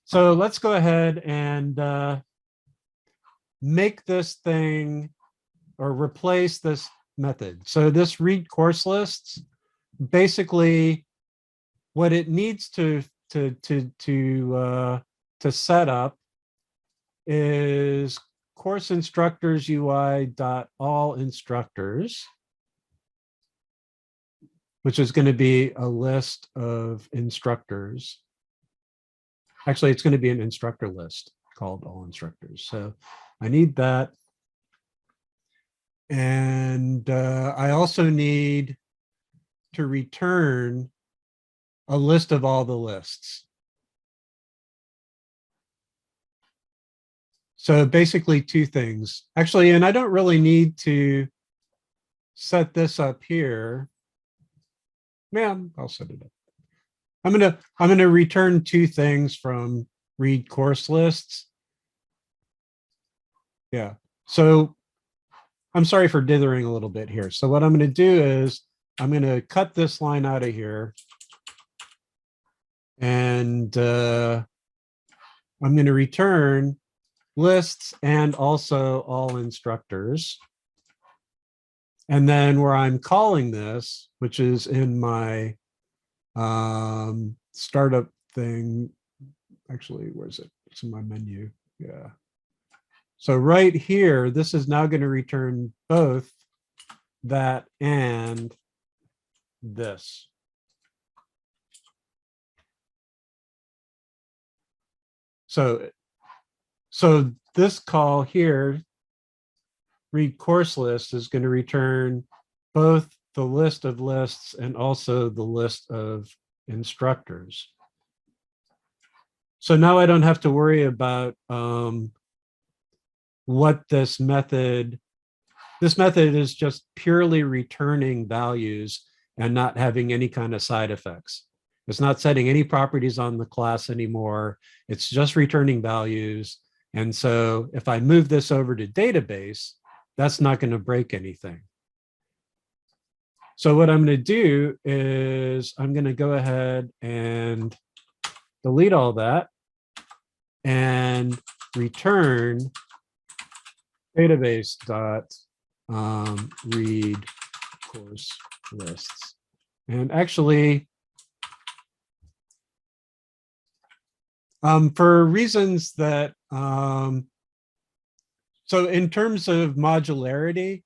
So let's go ahead and make this thing or replace this method. So this read course lists, basically what it needs to set up is course instructors UI dot all instructors, which is going to be a list of instructors. Actually, it's going to be an instructor list called all instructors. So I need that. And I also need to return a list of all the lists. So basically two things. Actually, and I don't really need to set this up here. Man, I'll set it up. I'm gonna return two things from read course lists. Yeah. So I'm sorry for dithering a little bit here. So what I'm going to do is I'm going to cut this line out of here. And I'm going to return lists and also all instructors. And then where I'm calling this, which is in my startup thing, actually, where's it? It's in my menu. Yeah. So right here, this is now going to return both that and this. So this call here, read course list, is going to return both the list of lists and also the list of instructors. So now I don't have to worry about what this method is just purely returning values and not having any kind of side effects. It's not setting any properties on the class anymore. It's just returning values. And so if I move this over to database, that's not going to break anything. So what I'm going to do is I'm going to go ahead and delete all that and return database dot read course lists. And actually, for reasons that, so in terms of modularity,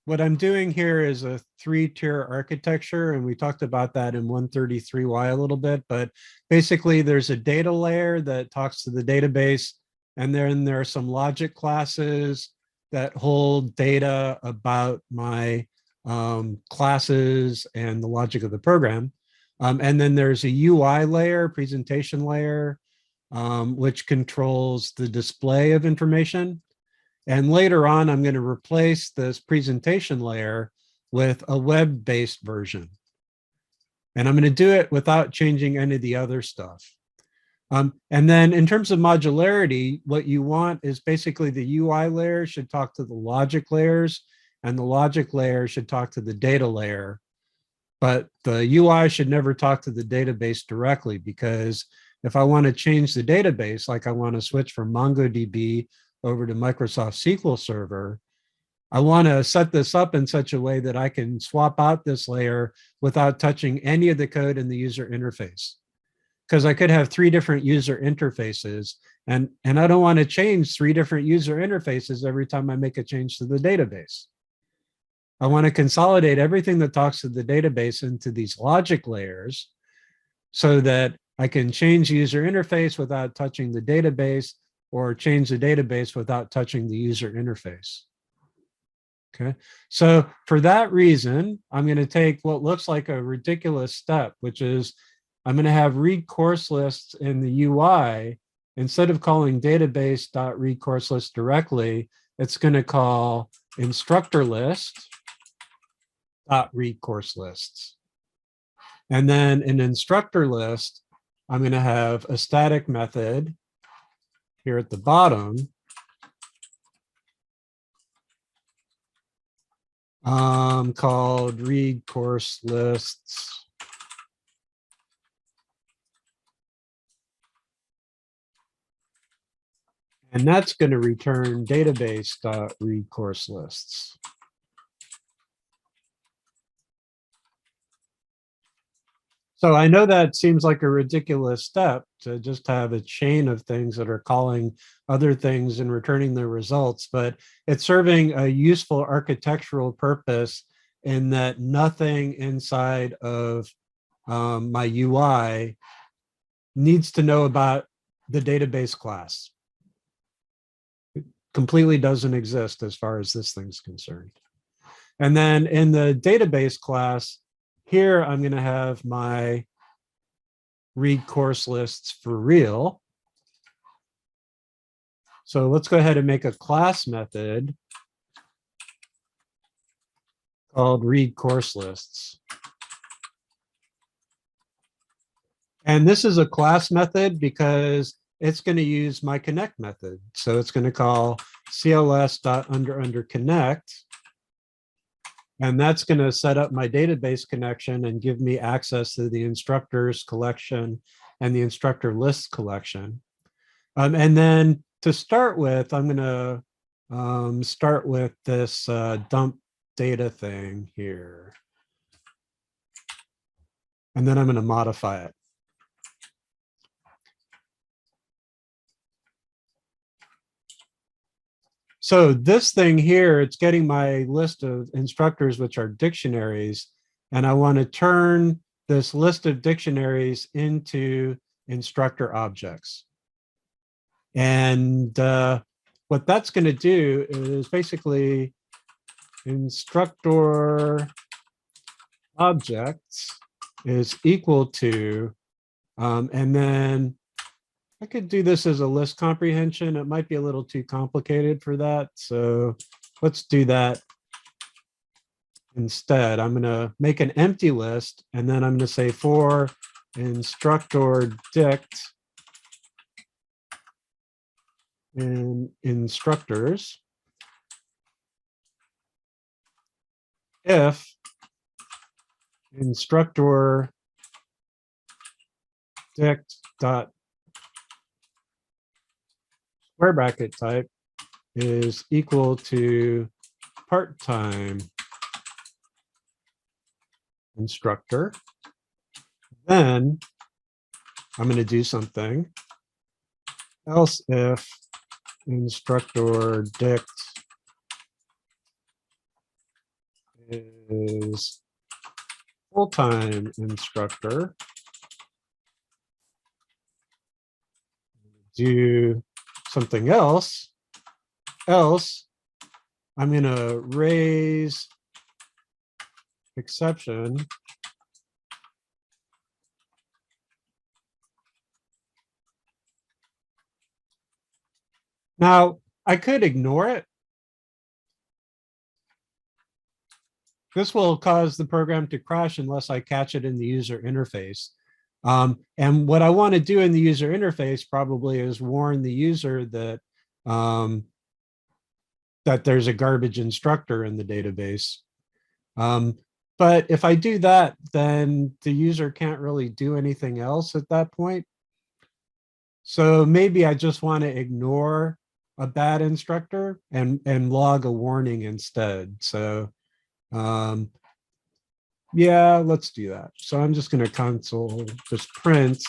what I'm doing here is a 3-tier architecture, and we talked about that in 133Y a little bit, but basically there's a data layer that talks to the database, and then there are some logic classes that hold data about my classes and the logic of the program. And then there's a UI layer, presentation layer, which controls the display of information. And later on, I'm going to replace this presentation layer with a web-based version. And I'm going to do it without changing any of the other stuff. And then in terms of modularity, what you want is basically the UI layer should talk to the logic layers, and the logic layer should talk to the data layer. But the UI should never talk to the database directly, because if I want to change the database, like I want to switch from MongoDB over to Microsoft SQL Server, I want to set this up in such a way that I can swap out this layer without touching any of the code in the user interface. Because I could have 3 different user interfaces, and I don't want to change 3 different user interfaces every time I make a change to the database. I want to consolidate everything that talks to the database into these logic layers so that I can change the user interface without touching the database, or change the database without touching the user interface. Okay, so for that reason, I'm going to take what looks like a ridiculous step, which is I'm going to have read course lists in the UI. Instead of calling database.read course list directly, it's going to call instructor list read course lists. And then in instructor list, I'm going to have a static method here at the bottom called read course lists And that's going to return database.read course lists. So I know that seems like a ridiculous step to just have a chain of things that are calling other things and returning the results, but it's serving a useful architectural purpose in that nothing inside of my UI needs to know about the database class. It completely doesn't exist as far as this thing's concerned. And then in the database class, here I'm going to have my read course lists for real. So let's go ahead and make a class method called read course lists. And this is a class method because it's going to use my connect method. So it's going to call cls.under_connect. And that's going to set up my database connection and give me access to the instructors collection and the instructor list collection. And then to start with, I'm going to start with this dump data thing here. And then I'm going to modify it. So this thing here, it's getting my list of instructors, which are dictionaries, and I want to turn this list of dictionaries into instructor objects. And what that's going to do is basically instructor objects is equal to, and then I could do this as a list comprehension. It might be a little too complicated for that. So let's do that instead. I'm going to make an empty list, and then I'm going to say for instructor dict in instructors, if instructor dict dot square bracket type is equal to part-time instructor, then I'm going to do something else if instructor dict is full-time instructor, do something else, I'm going to raise exception now. I could ignore it. This will cause the program to crash unless I catch it in the user interface. And what I want to do in the user interface probably is warn the user that that there's a garbage instructor in the database. But if I do that, then the user can't really do anything else at that point. So maybe I just want to ignore a bad instructor and log a warning instead. So yeah, let's do that. So I'm just going to console just print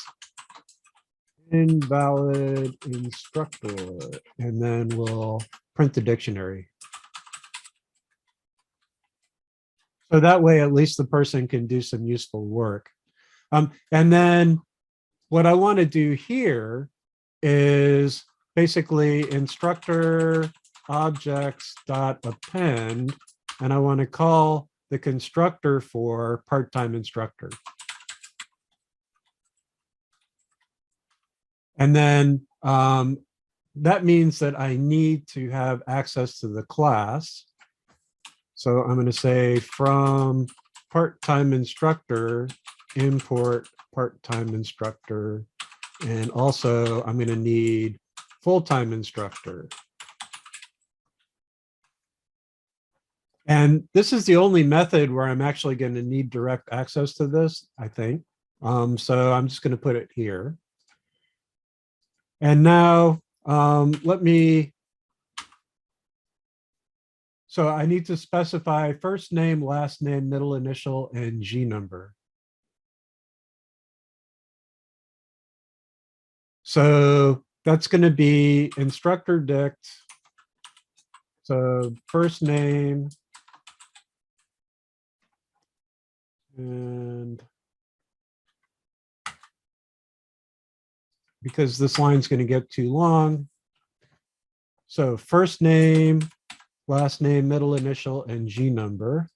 invalid instructor, and then we'll print the dictionary. So that way, at least the person can do some useful work. And then what I want to do here is basically instructor objects dot append, and I want to call the constructor for part-time instructor. And then that means that I need to have access to the class. So I'm going to say from part-time instructor, import part-time instructor. And also I'm going to need full-time instructor. And this is the only method where I'm actually going to need direct access to this, I think. So I'm just going to put it here. And now let me, so I need to specify first name, last name, middle initial, and G number. So that's going to be instructor dict. So first name and because this line's going to get too long. So first name, last name, middle initial, and G number.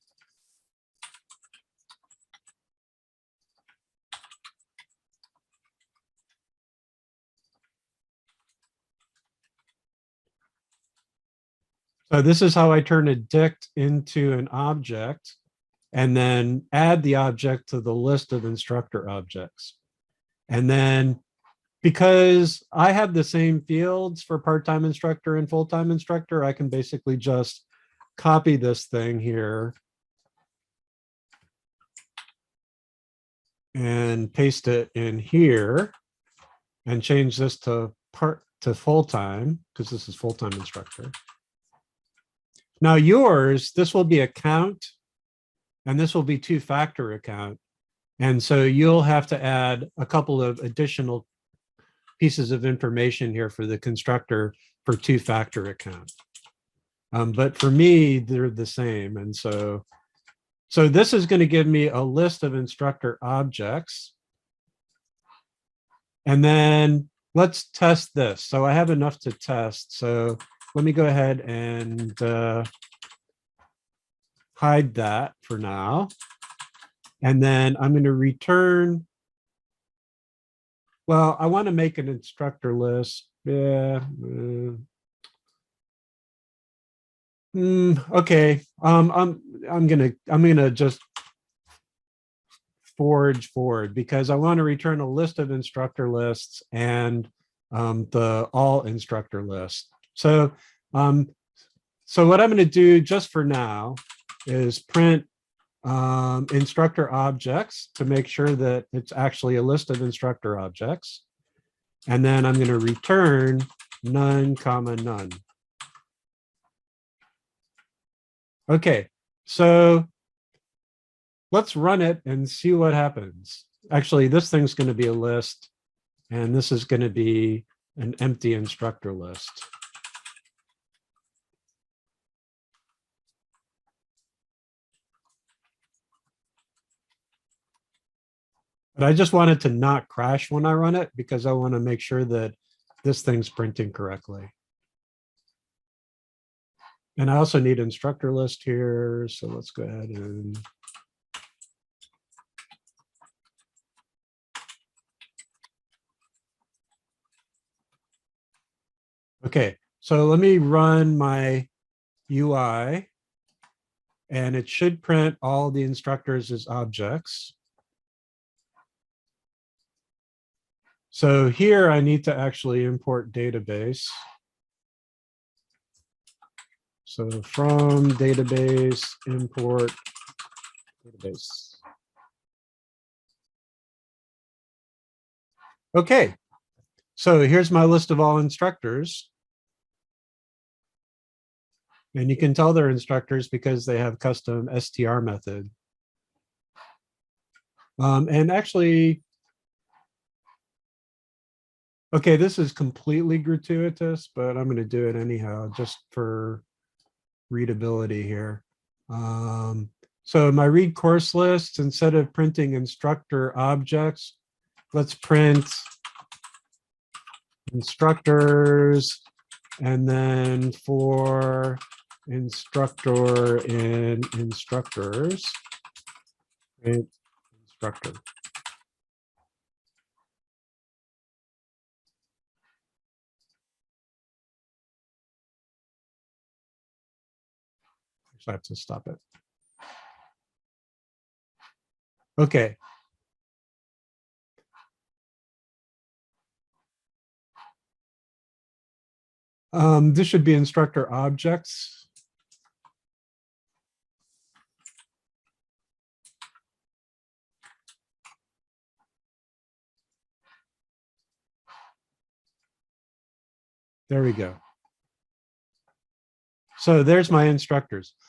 So this is how I turn a dict into an object and then add the object to the list of instructor objects. And then because I have the same fields for part-time instructor and full-time instructor, I can basically just copy this thing here and paste it in here and change this to full-time because this is full-time instructor. Now yours, this will be a count and this will be two-factor account. And so you'll have to add a couple of additional pieces of information here for the constructor for two-factor account. But for me, they're the same. And so this is going to give me a list of instructor objects. And then let's test this. So I have enough to test. So let me go ahead and hide that for now. And then I'm going to return. Well, I want to make an instructor list. Yeah. Okay. I'm gonna just forward because I want to return a list of instructor lists and the all instructor list. So what I'm going to do just for now is print instructor objects to make sure that it's actually a list of instructor objects. And then I'm going to return none, none. Okay, so let's run it and see what happens. Actually, this thing's going to be a list, and this is going to be an empty instructor list. But I just wanted to not crash when I run it because I want to make sure that this thing's printing correctly. And I also need instructor list here. So let's go ahead and okay, so let me run my UI and it should print all the instructors as objects. So here I need to actually import database. So from database, import database. Okay, so here's my list of all instructors. And you can tell they're instructors because they have custom str method. And actually, okay, this is completely gratuitous, but I'm going to do it anyhow, just for readability here. So my read course list, instead of printing instructor objects, let's print instructors, and then for instructor and instructors, print instructor. So I have to stop it. Okay. This should be instructor objects. There we go. So there's my instructors.